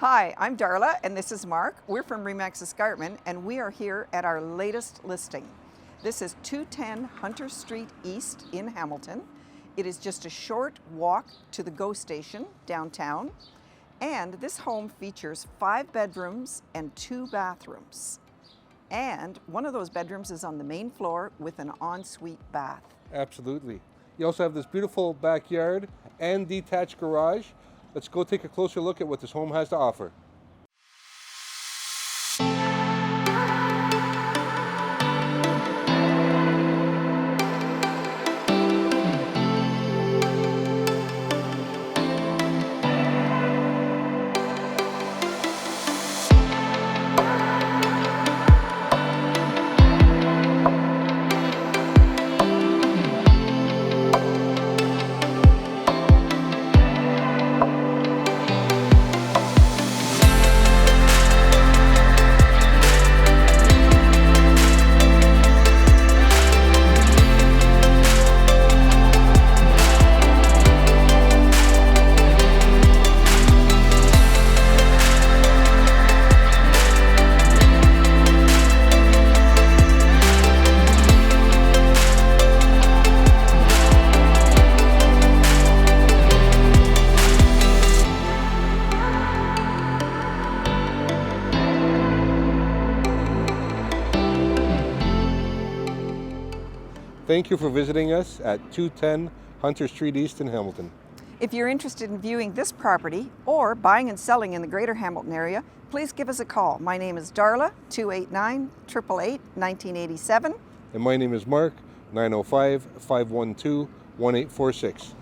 Hi, I'm Darla and this is Mark. We're from Remax Escarpment and we are here at our latest listing. This is 210 Hunter Street East in Hamilton. It is just a short walk to the GO station downtown, and this home features 5 bedrooms and 2 bathrooms. And one of those bedrooms is on the main floor with an ensuite bath. Absolutely. You also have this beautiful backyard and detached garage. Let's go take a closer look at what this home has to offer. Thank you for visiting us at 210 Hunter Street East in Hamilton. If you're interested in viewing this property or buying and selling in the greater Hamilton area, please give us a call. My name is Darla, 289-888-1987. And my name is Mark, 905-512-1846.